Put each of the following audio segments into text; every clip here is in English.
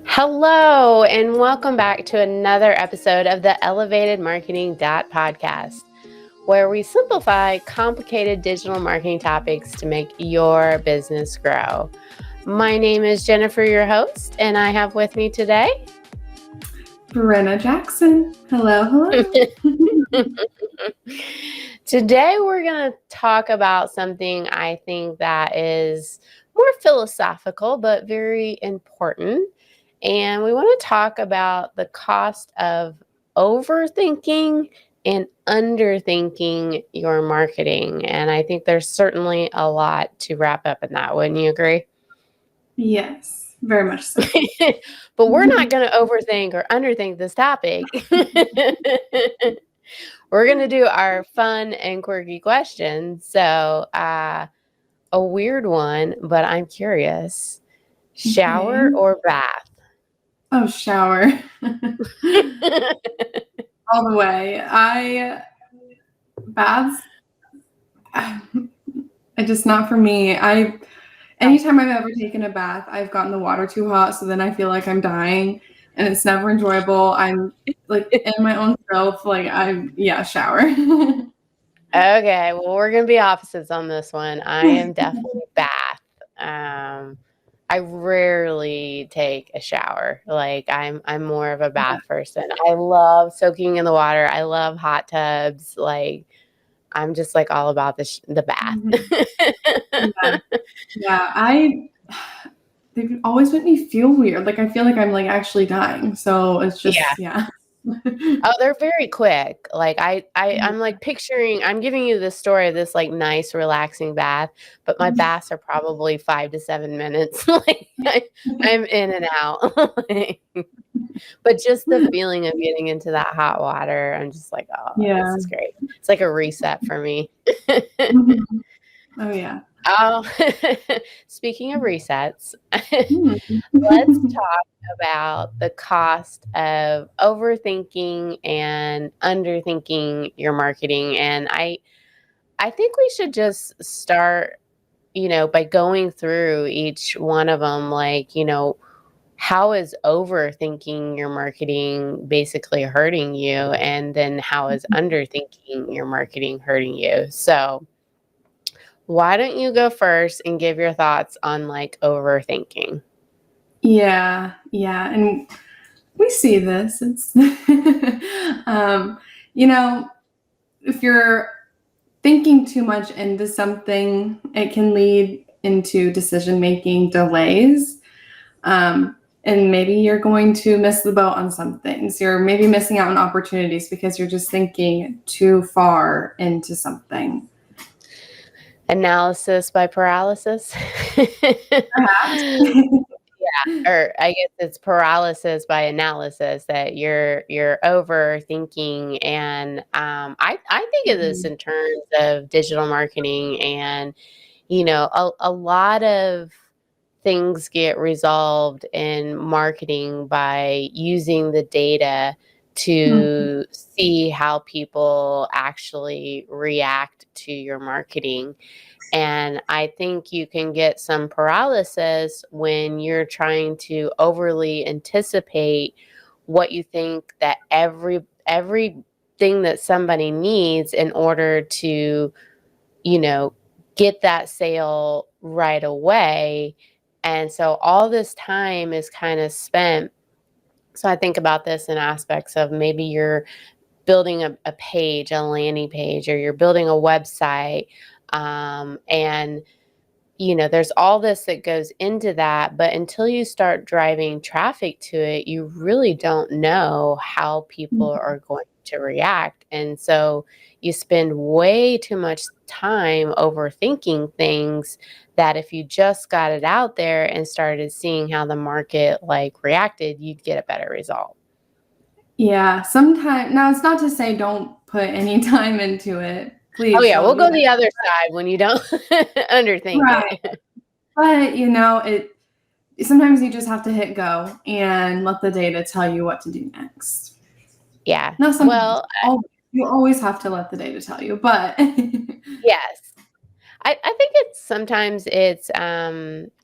Hello, and welcome back to another episode of the Elevated Marketing Podcast, where we simplify complicated digital marketing topics to make your business grow. My name is Jennifer, your host, and I have with me today Brenna Jackson. Hello. Today we're going to talk about something I think that is more philosophical but very important. And we want to talk about the cost of overthinking and underthinking your marketing. And I think there's certainly a lot to wrap up in that. Wouldn't you agree? Yes, very much so. But we're not going to overthink or underthink this topic. We're going to do our fun and quirky questions. So a weird one, but I'm curious. Shower or bath? Oh, shower. All the way. Baths, just not for me. Anytime I've ever taken a bath, I've gotten the water too hot, so then I feel like I'm dying, and it's never enjoyable. I'm like in my own self, shower. Okay, well, we're going to be opposites on this one. I am definitely bath. I rarely take a shower. Like I'm more of a bath person. I love soaking in the water. I love hot tubs. Like I'm just like all about the bath. They've always made me feel weird. Like I feel like I'm like actually dying. So it's just yeah. Oh, they're very quick. Like I'm like picturing, I'm giving you this story of this like nice, relaxing bath, but my baths are probably 5 to 7 minutes. Like I'm in and out. But just the feeling of getting into that hot water, I'm just like, oh, this is great. It's like a reset for me. Oh yeah. Oh, speaking of resets, let's talk about the cost of overthinking and underthinking your marketing. And I think we should just start, by going through each one of them, like, how is overthinking your marketing basically hurting you? And then how is underthinking your marketing hurting you? So why don't you go first and give your thoughts on like overthinking? Yeah. And we see this. It's, if you're thinking too much into something, it can lead into decision-making delays. And maybe you're going to miss the boat on some things. You're maybe missing out on opportunities because you're just thinking too far into something. Analysis by paralysis. Yeah, or I guess it's paralysis by analysis, that you're overthinking. And I think of this in terms of digital marketing, and a lot of things get resolved in marketing by using the data to see how people actually react to your marketing. And I think you can get some paralysis when you're trying to overly anticipate what you think that everything that somebody needs in order to, get that sale right away. And so all this time is kind of spent. So I think about this in aspects of maybe you're building a page, a landing page, or you're building a website. And there's all this that goes into that, but until you start driving traffic to it, you really don't know how people are going to react. And so you spend way too much time overthinking things, that if you just got it out there and started seeing how the market like reacted, you'd get a better result. Yeah, sometimes. Now, it's not to say don't put any time into it. Please. Oh yeah, we'll go the other side when you don't underthink it. But sometimes you just have to hit go and let the data tell you what to do next. Yeah. No, you always have to let the data tell you, but yes. I think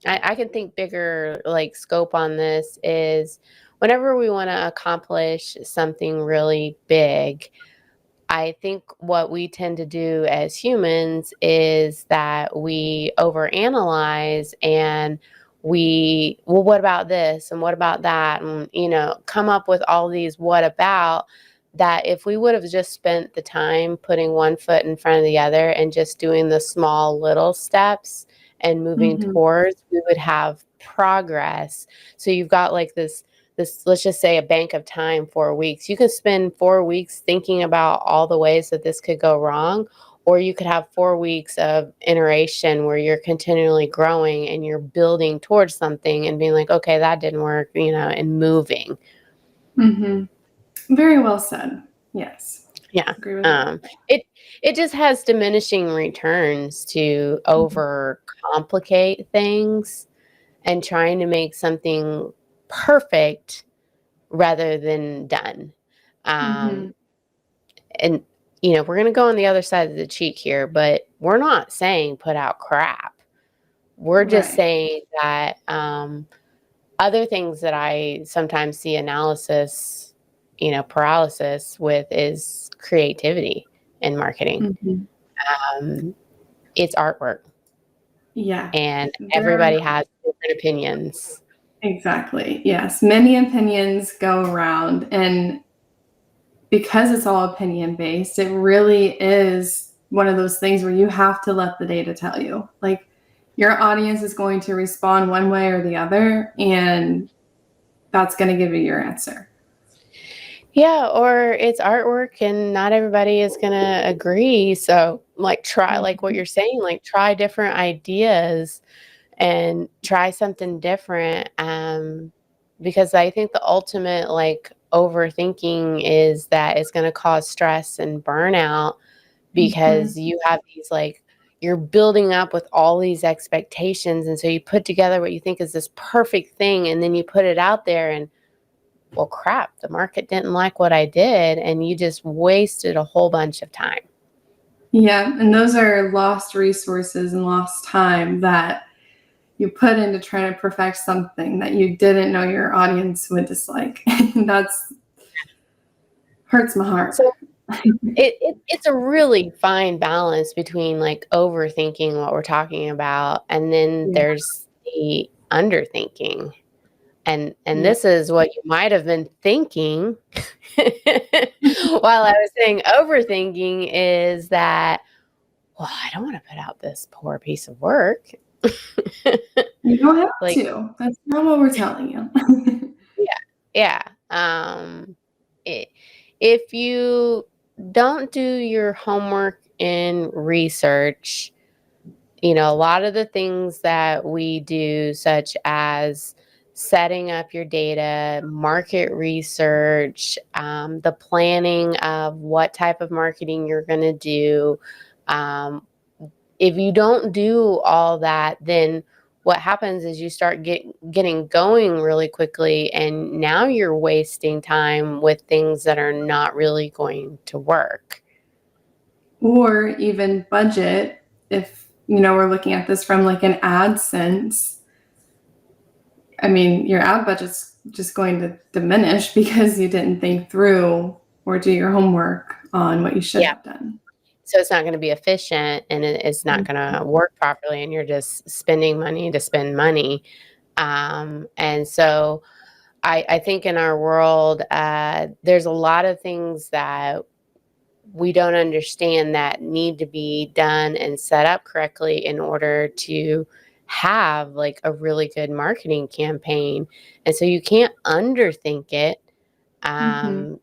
I can think bigger, like, scope on this is whenever we wanna accomplish something really big, I think what we tend to do as humans is that we overanalyze and well, what about this and what about that? And, come up with all these what about that if we would have just spent the time putting one foot in front of the other and just doing the small little steps and moving Mm-hmm. towards, we would have progress. So you've got like this, let's just say, a bank of time, 4 weeks. You could spend 4 weeks thinking about all the ways that this could go wrong, or you could have 4 weeks of iteration where you're continually growing and you're building towards something and being like, okay, that didn't work, and moving. Mm-hmm. Very well said. Yes. Yeah. Agree with that. It just has diminishing returns to overcomplicate things and trying to make something perfect rather than done. Mm-hmm. Um, and we're going to go on the other side of the cheek here, but we're not saying put out crap. We're just Right. saying that other things that I sometimes see analysis, paralysis with is creativity in marketing. Mm-hmm. Um, it's artwork, Yeah. and There. everybody has different opinions. Exactly. Yes. Many opinions go around, and because it's all opinion based, it really is one of those things where you have to let the data tell you. Like, your audience is going to respond one way or the other, and that's going to give you your answer. Yeah, or it's artwork and not everybody is gonna agree. So, like, try, like what you're saying, like, try different ideas and try something different. Because I think the ultimate, like, overthinking is that it's gonna cause stress and burnout Mm-hmm. because you have these, like, you're building up with all these expectations. And so you put together what you think is this perfect thing, and then you put it out there and, well, crap, the market didn't like what I did, and you just wasted a whole bunch of time. Yeah. And those are lost resources and lost time that you put into trying to perfect something that you didn't know your audience would dislike. That's hurts my heart. So it's a really fine balance between, like, overthinking what we're talking about, and then Yeah. there's the underthinking. And Yeah. this is what you might have been thinking while I was saying overthinking is that, well, I don't want to put out this poor piece of work. You don't have Like, to. That's not what we're telling you. yeah, yeah. I if you don't do your homework in research, a lot of the things that we do, such as setting up your data, market research, the planning of what type of marketing you're going to do, um, if you don't do all that, then what happens is you start getting going really quickly, and now you're wasting time with things that are not really going to work. Or even budget, if we're looking at this from like an ad sense. I mean, your ad budget's just going to diminish because you didn't think through or do your homework on what you should Yeah. have done. So it's not going to be efficient, and it's not going Mhm. to work properly, and you're just spending money to spend money. And so I think in our world, there's a lot of things that we don't understand that need to be done and set up correctly in order to have, like, a really good marketing campaign. And so you can't underthink it. Mhm.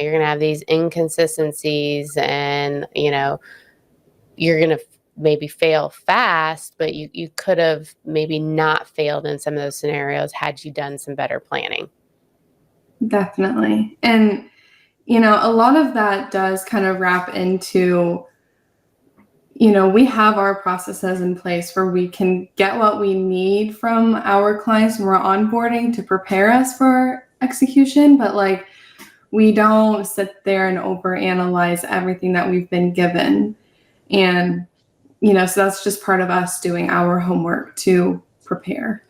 You're going to have these inconsistencies, and, you're going to maybe fail fast, but you could have maybe not failed in some of those scenarios had you done some better planning. Definitely. And a lot of that does kind of wrap into, we have our processes in place where we can get what we need from our clients when we're onboarding to prepare us for execution. But like, we don't sit there and overanalyze everything that we've been given. And, so that's just part of us doing our homework to prepare.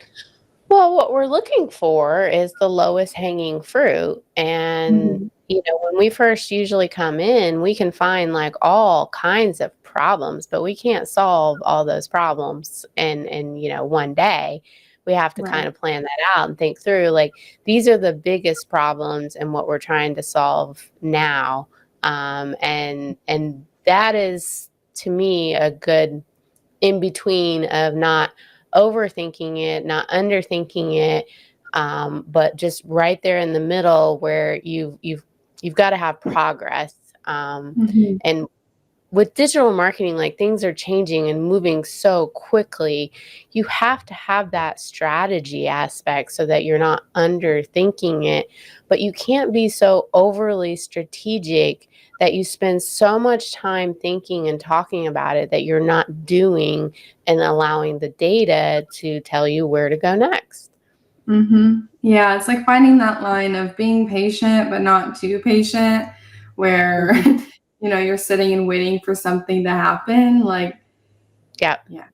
Well, what we're looking for is the lowest hanging fruit. And, Mm-hmm. when we first usually come in, we can find like all kinds of problems, but we can't solve all those problems in one day. We have to kind Right. of plan that out and think through like these are the biggest problems and what we're trying to solve now. And that is to me a good in between of not overthinking it, not underthinking it, but just right there in the middle where you've got to have progress. Mm-hmm. And with digital marketing, like things are changing and moving so quickly, you have to have that strategy aspect so that you're not underthinking it, but you can't be so overly strategic that you spend so much time thinking and talking about it that you're not doing and allowing the data to tell you where to go next. Mm-hmm. Yeah, it's like finding that line of being patient but not too patient, where Mhm. you're sitting and waiting for something to happen. Like, Yeah. yeah.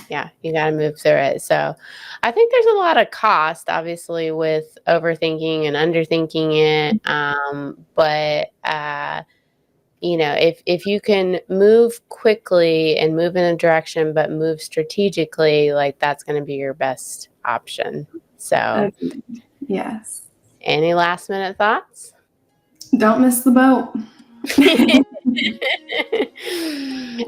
Yeah, you got to move through it. So I think there's a lot of cost, obviously, with overthinking and underthinking it. But if you can move quickly and move in a direction, but move strategically, like that's going to be your best option. So, Agreed. Yes. any last minute thoughts? Don't miss the boat.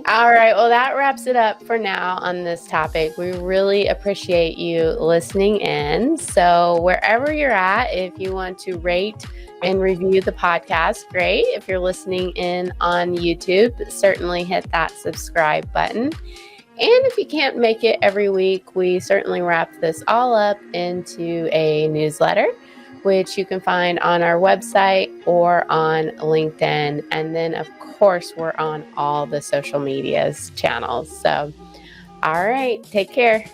All right. Well, that wraps it up for now on this topic. We really appreciate you listening in. So, wherever you're at, if you want to rate and review the podcast, great. If you're listening in on YouTube, certainly hit that subscribe button. And if you can't make it every week, we certainly wrap this all up into a newsletter, which you can find on our website or on LinkedIn. And then, of course, we're on all the social medias channels. So, all right, take care.